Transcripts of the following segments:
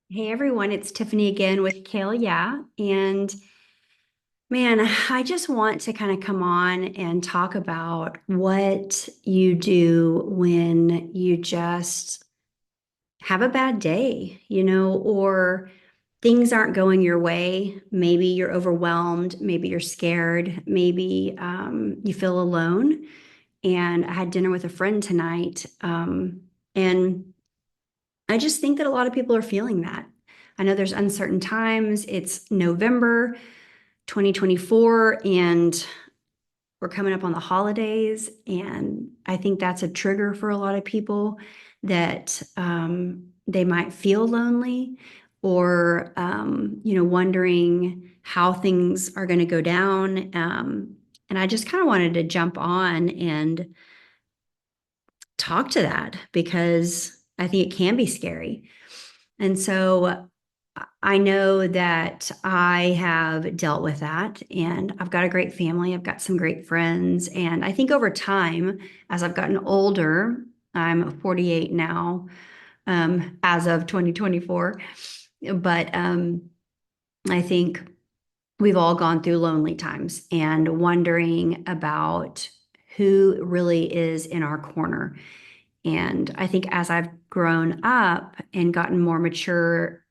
Hey everyone, it's Tiffany again with KaleYeah. And man, I just want to kind of come on and talk about what you do when you just have a bad day, or things aren't going your way. Maybe you're overwhelmed, maybe you're scared, maybe you feel alone. And I had dinner with a friend tonight, and I just think that a lot of people are feeling that. I know there's uncertain times. It's November 2024, and we're coming up on the holidays. And I think that's a trigger for a lot of people that they might feel lonely or, wondering how things are going to go down. And I just kind of wanted to jump on and talk to that because I think it can be scary. And so I know that I have dealt with that, and I've got a great family. I've got some great friends. And I think over time, as I've gotten older, I'm 48 now, as of 2024. But I think we've all gone through lonely times and wondering about who really is in our corner. And I think as I've grown up and gotten more mature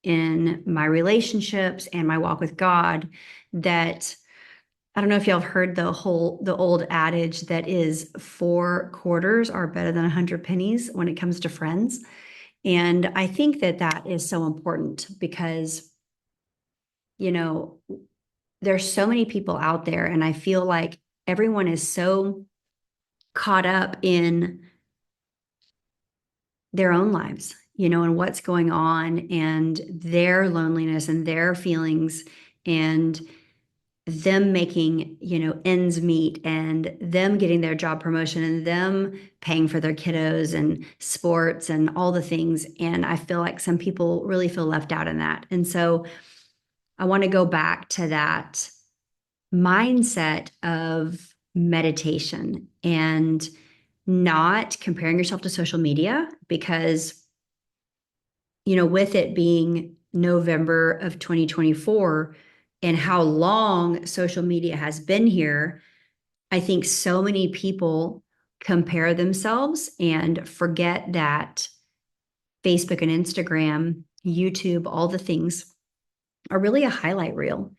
in my relationships and my walk with God, that I don't know if y'all have heard the old adage that is 4 quarters are better than 100 pennies when it comes to friends. And I think that that is so important because, you know, there's so many people out there, and I feel like everyone is so caught up in their own lives, and what's going on and their loneliness and their feelings and them making, ends meet and them getting their job promotion and them paying for their kiddos and sports and all the things. And I feel like some people really feel left out in that. And so I want to go back to that mindset of meditation and not comparing yourself to social media because with it being November of 2024 and how long social media has been here, I think so many people compare themselves and forget that Facebook and Instagram, YouTube, all the things are really a highlight reel.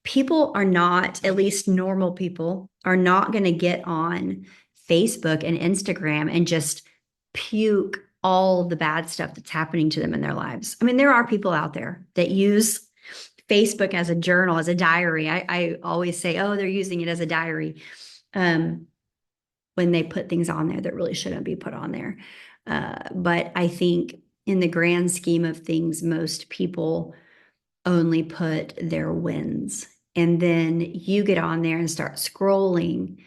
People are not, at least normal people, are not going to get on Facebook and Instagram and just puke all the bad stuff that's happening to them in their lives. I mean, there are people out there that use Facebook as a journal, as a diary. I always say, oh, they're using it as a diary, um, when they put things on there that really shouldn't be put on there. But I think in the grand scheme of things, most people only put their wins. And then you get on there and start scrolling,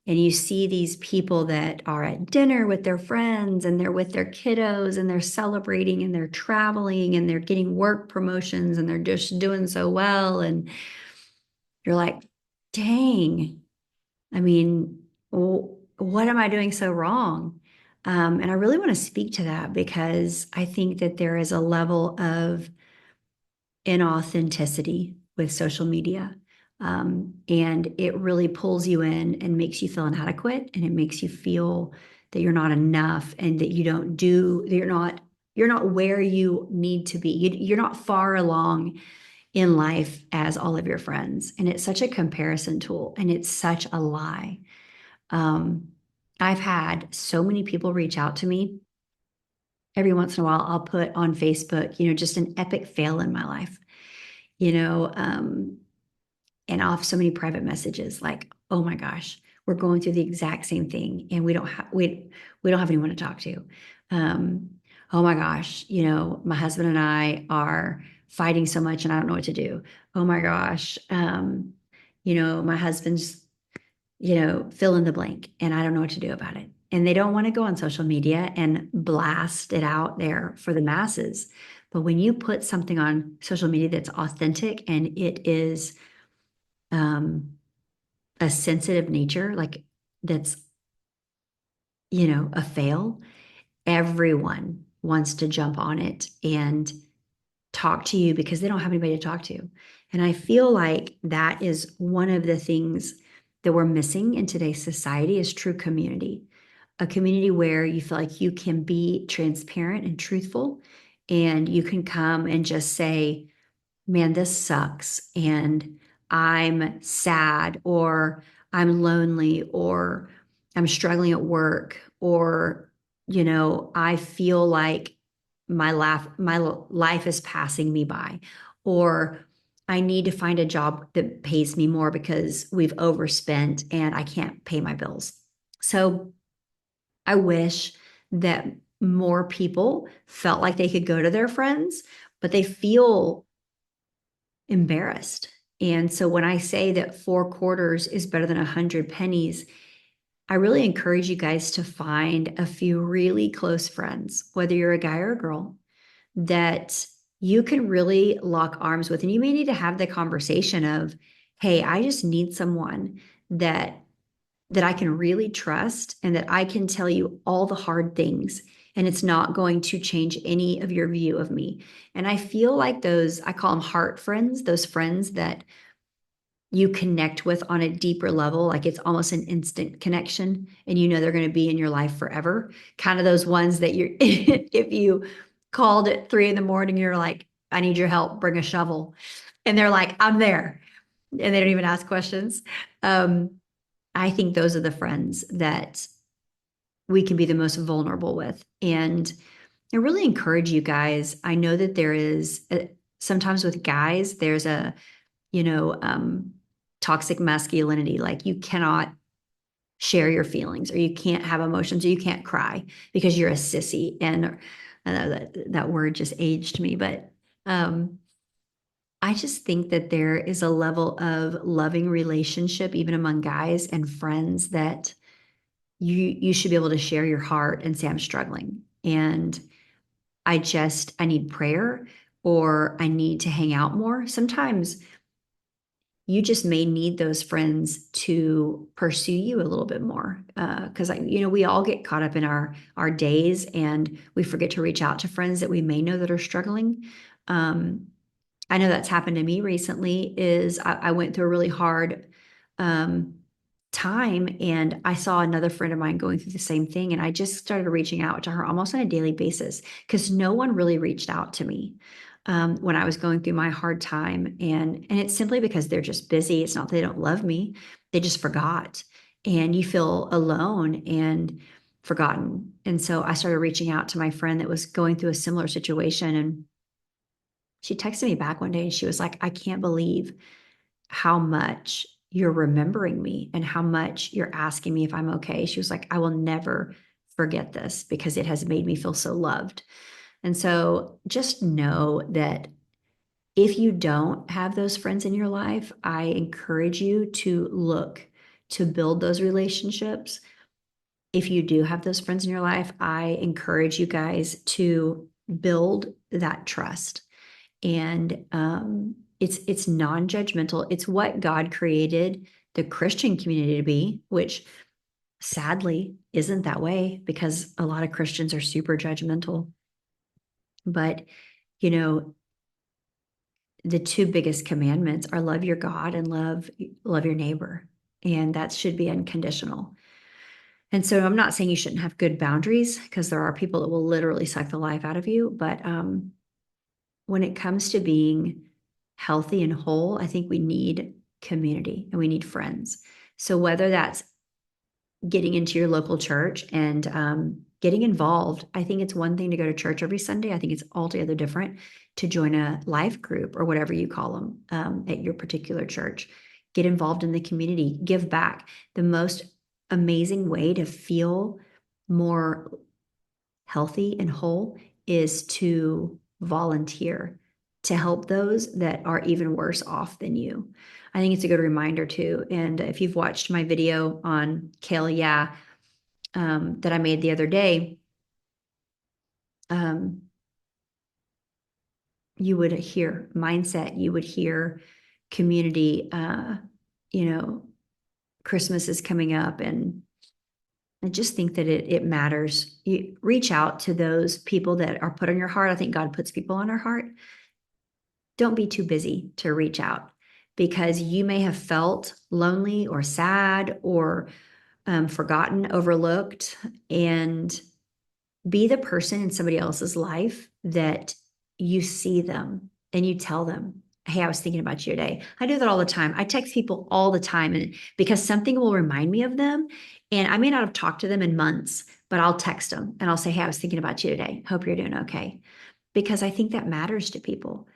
and you see these people that are at dinner with their friends and they're with their kiddos and they're celebrating and they're traveling and they're getting work promotions and they're just doing so well. And you're like, dang, I mean, what am I doing so wrong? And I really want to speak to that because I think that there is a level of inauthenticity with social media. And it really pulls you in and makes you feel inadequate, and it makes you feel that you're not enough and that you don't do, that you're not where you need to be. You're not far along in life as all of your friends. And it's such a comparison tool and it's such a lie. Um, I've had so many people reach out to me. Every once in a while, I'll put on Facebook, just an epic fail in my life, you know, um, and I'll have so many private messages like, oh my gosh, we're going through the exact same thing and we don't have anyone to talk to. Um, oh my gosh, my husband and I are fighting so much and I don't know what to do. Oh my gosh, my husband's, fill in the blank and I don't know what to do about it. And they don't want to go on social media and blast it out there for the masses. But when you put something on social media that's authentic and it is um, a sensitive nature, like that's, a fail, everyone wants to jump on it and talk to you because they don't have anybody to talk to. And I feel like that is one of the things that we're missing in today's society is true community. A community where you feel like you can be transparent and truthful and you can come and just say, man, this sucks. And I'm sad, or I'm lonely, or I'm struggling at work, or, I feel like my life is passing me by, or I need to find a job that pays me more because we've overspent and I can't pay my bills. So I wish that more people felt like they could go to their friends, but they feel embarrassed. And so when I say that 4 quarters is better than 100 pennies, I really encourage you guys to find a few really close friends, whether you're a guy or a girl, that you can really lock arms with. And you may need to have the conversation of, hey, I just need someone that I can really trust and that I can tell you all the hard things and it's not going to change any of your view of me. And I feel like those, I call them heart friends, those friends that you connect with on a deeper level, like it's almost an instant connection and they're going to be in your life forever. Kind of those ones that you're, if you called at 3 in the morning, you're like, I need your help, bring a shovel. And they're like, I'm there. And they don't even ask questions. Um, I think those are the friends that we can be the most vulnerable with. And I really encourage you guys. I know that there is sometimes with guys, there's a, you know, um, toxic masculinity. Like you cannot share your feelings or you can't have emotions or you can't cry because you're a sissy. And I know that word just aged me, but um, I just think that there is a level of loving relationship, even among guys and friends, that you should be able to share your heart and say, I'm struggling. And I need prayer or I need to hang out more. Sometimes you just may need those friends to pursue you a little bit more. Because we all get caught up in our days and we forget to reach out to friends that we may know that are struggling. Um, I know that's happened to me recently is I went through a really hard um, time and I saw another friend of mine going through the same thing. And I just started reaching out to her almost on a daily basis because no one really reached out to me when I was going through my hard time. And it's simply because they're just busy. It's not that they don't love me. They just forgot. And you feel alone and forgotten. And so I started reaching out to my friend that was going through a similar situation. And she texted me back one day and she was like, I can't believe how much you're remembering me and how much you're asking me if I'm okay. She was like, I will never forget this because it has made me feel so loved. And so just know that if you don't have those friends in your life, I encourage you to look to build those relationships. If you do have those friends in your life, I encourage you guys to build that trust. And it's non-judgmental. It's what God created the Christian community to be, which sadly isn't that way because a lot of Christians are super judgmental. But you know, the two biggest commandments are love your God and love your neighbor, and that should be unconditional. And so I'm not saying you shouldn't have good boundaries because there are people that will literally suck the life out of you, but when it comes to being healthy and whole, I think we need community and we need friends. So whether that's getting into your local church and getting involved, I think it's one thing to go to church every Sunday. I think it's altogether different to join a life group or whatever you call them at your particular church. Get involved in the community, give back. The most amazing way to feel more healthy and whole is to volunteer to help those that are even worse off than you. I think it's a good reminder too. And if you've watched my video on KaleYeah that I made the other day, um, you would hear mindset, you would hear community. You know, Christmas is coming up, and I just think that it matters. You reach out to those people that are put on your heart. I think God puts people on our heart. don't be too busy to reach out because you may have felt lonely or sad or forgotten, overlooked, and be the person in somebody else's life that you see them and you tell them, hey, I was thinking about you today. I do that all the time. I text people all the time, and because something will remind me of them. And I may not have talked to them in months, but I'll text them and I'll say, hey, I was thinking about you today. Hope you're doing okay. Because I think that matters to people.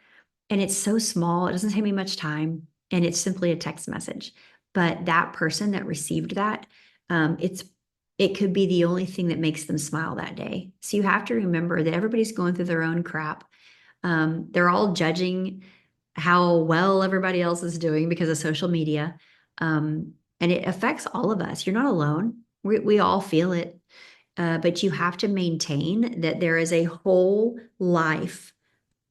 And it's so small, it doesn't take me much time, and it's simply a text message. But that person that received that, it could be the only thing that makes them smile that day. So you have to remember that everybody's going through their own crap. They're all judging how well everybody else is doing because of social media. And it affects all of us. You're not alone. We all feel it. But you have to maintain that there is a whole life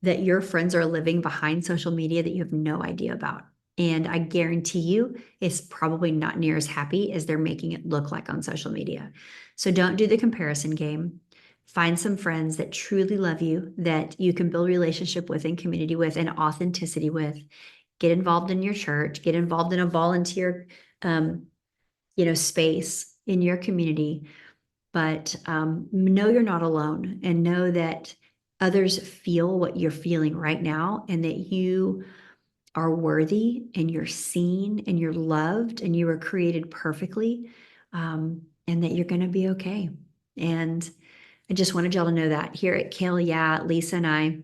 that your friends are living behind social media that you have no idea about. And I guarantee you it's probably not near as happy as they're making it look like on social media. So don't do the comparison game. Find some friends that truly love you, that you can build relationship with and community with and authenticity with. Get involved in your church, get involved in a volunteer space in your community, but know you're not alone and know that others feel what you're feeling right now and that you are worthy and you're seen and you're loved and you were created perfectly, and that you're going to be okay. And I just wanted y'all to know that here at KaleYeah, Lisa and I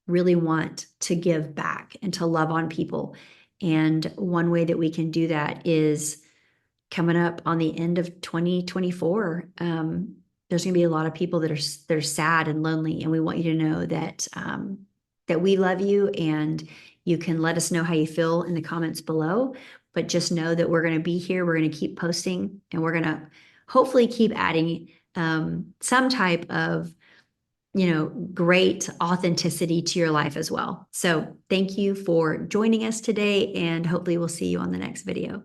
really want to give back and to love on people. And one way that we can do that is coming up on the end of 2024. There's going to be a lot of people that are sad and lonely, and we want you to know that that we love you, and you can let us know how you feel in the comments below. But just know that we're going to be here. We're going to keep posting, and we're going to hopefully keep adding some type of great authenticity to your life as well. So thank you for joining us today, and hopefully we'll see you on the next video.